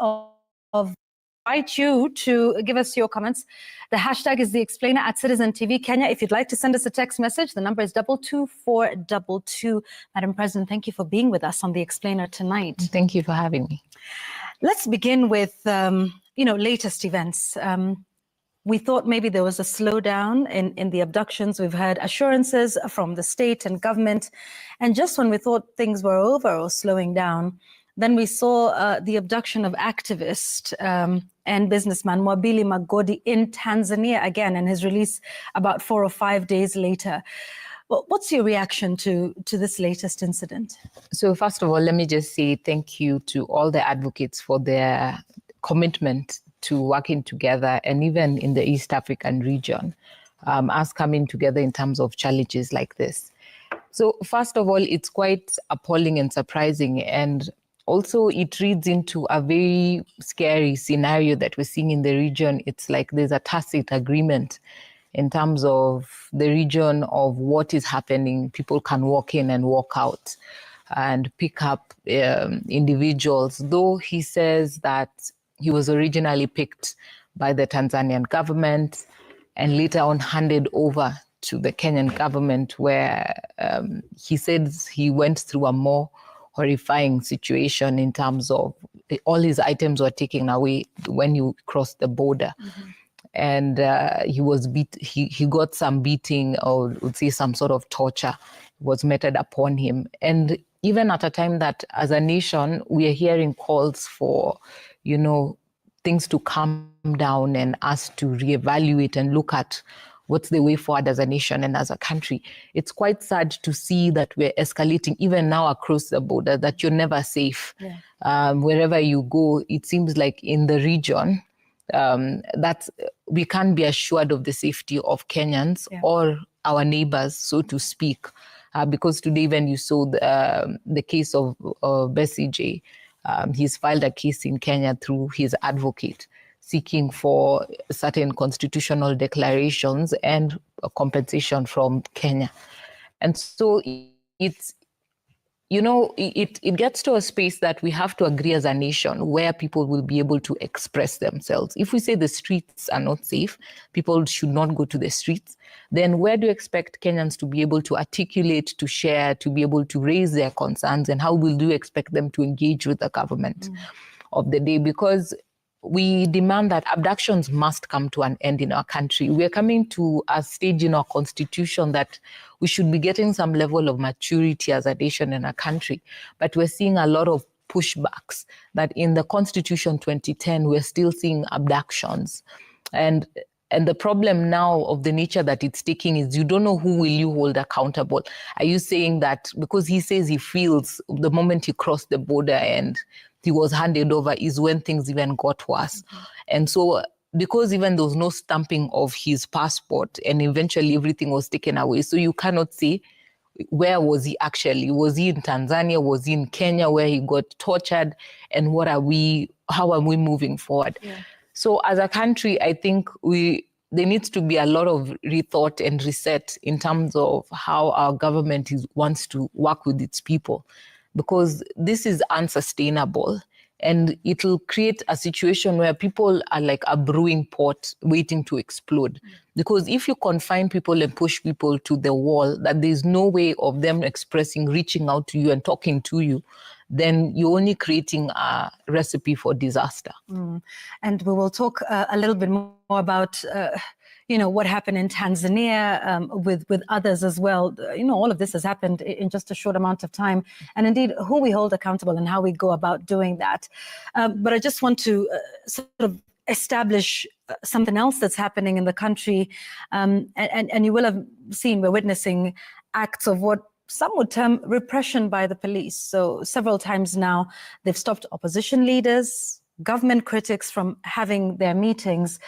of invite you to give us your comments. The hashtag is The Explainer at Citizen TV Kenya. If you'd like to send us a text message, the number is 22422. Madam President, thank you for being with us on The Explainer tonight. Thank you for having me. Let's begin with, latest events. We thought maybe there was a slowdown in the abductions. We've heard assurances from the state and government. And just when we thought things were over or slowing down, then we saw the abduction of activist and businessman Mwabili Magodi in Tanzania again, and his release about 4 or 5 days later. Well, what's your reaction to this latest incident? So first of all, let me just say thank you to all the advocates for their commitment to working together, and even in the East African region, us coming together in terms of challenges like this. So first of all, it's quite appalling and surprising, and also it reads into a very scary scenario that we're seeing in the region. It's like there's a tacit agreement in terms of the region of what is happening. People can walk in and walk out and pick up individuals, though he says that he was originally picked by the Tanzanian government and later on handed over to the Kenyan government, where he says he went through a more horrifying situation in terms of all his items were taken away when you crossed the border. Mm-hmm. And he was he got some beating, or would say some sort of torture was meted upon him. And even at a time that as a nation, we are hearing calls for, things to calm down and us to reevaluate and look at what's the way forward as a nation and as a country. It's quite sad to see that we're escalating even now across the border, that you're never safe. Yeah. Wherever you go, it seems like in the region, that we can't be assured of the safety of Kenyans, yeah, or our neighbors, so to speak. Because today, when you saw the case of Besigye, he's filed a case in Kenya through his advocate, seeking for certain constitutional declarations and a compensation from Kenya. And so it's, it gets to a space that we have to agree as a nation where people will be able to express themselves. If we say the streets are not safe, people should not go to the streets, then where do you expect Kenyans to be able to articulate, to share, to be able to raise their concerns, and how will you expect them to engage with the government of the day? Because we demand that abductions must come to an end in our country. We are coming to a stage in our constitution that we should be getting some level of maturity as a nation and a country. But we're seeing a lot of pushbacks that in the Constitution 2010, we're still seeing abductions. And the problem now of the nature that it's taking is you don't know who will you hold accountable. Are you saying that because he says he feels the moment he crossed the border and he was handed over is when things even got worse? Mm-hmm. And so because even there was no stamping of his passport and eventually everything was taken away, so you cannot say where was he actually? Was he in Tanzania? Was he in Kenya where he got tortured? And how are we moving forward? Yeah. So as a country, I think there needs to be a lot of rethought and reset in terms of how our government wants to work with its people, because this is unsustainable and it'll create a situation where people are like a brewing pot waiting to explode. Because if you confine people and push people to the wall, that there's no way of them expressing, reaching out to you and talking to you, then you're only creating a recipe for disaster. And we will talk a little bit more about what happened in Tanzania with others as well. All of this has happened in just a short amount of time, and indeed who we hold accountable and how we go about doing that. But I just want to sort of establish something else that's happening in the country. And you will have seen, we're witnessing acts of what some would term repression by the police. So several times now, they've stopped opposition leaders, government critics from having their meetings,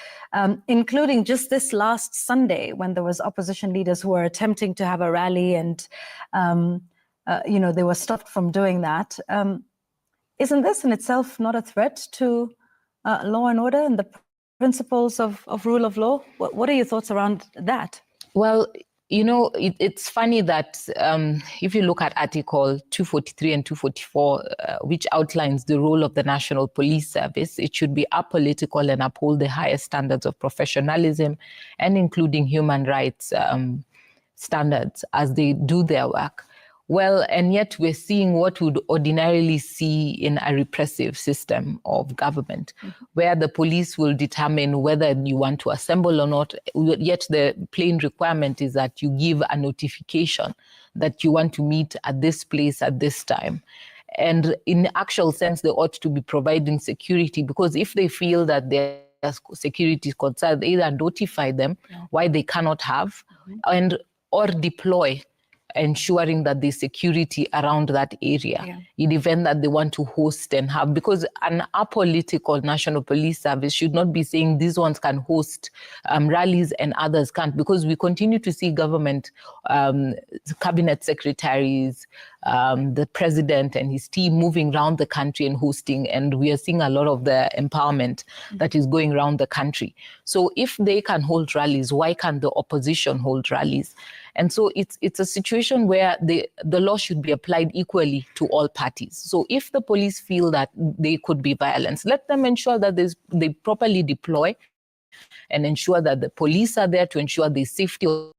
including just this last Sunday when there was opposition leaders who were attempting to have a rally and, they were stopped from doing that. Isn't this in itself not a threat to law and order and the principles of rule of law? What are your thoughts around that? Well, You know, it's funny that if you look at Article 243 and 244, which outlines the role of the National Police Service, it should be apolitical and uphold the highest standards of professionalism and including human rights standards as they do their work. Well, and yet we're seeing what we would ordinarily see in a repressive system of government, where the police will determine whether you want to assemble or not, yet the plain requirement is that you give a notification that you want to meet at this place at this time. And in actual sense, they ought to be providing security, because if they feel that their security is concerned, they either notify them why they cannot have or deploy, ensuring that there's security around that area in the event that they want to host and have, because an apolitical National Police Service should not be saying these ones can host rallies and others can't, because we continue to see government, cabinet secretaries, the president and his team moving around the country and hosting, and we are seeing a lot of the empowerment that is going around the country. So if they can hold rallies, why can't the opposition hold rallies? And so it's a situation where the law should be applied equally to all parties. So if the police feel that they could be violence, let them ensure that they properly deploy and ensure that the police are there to ensure the safety of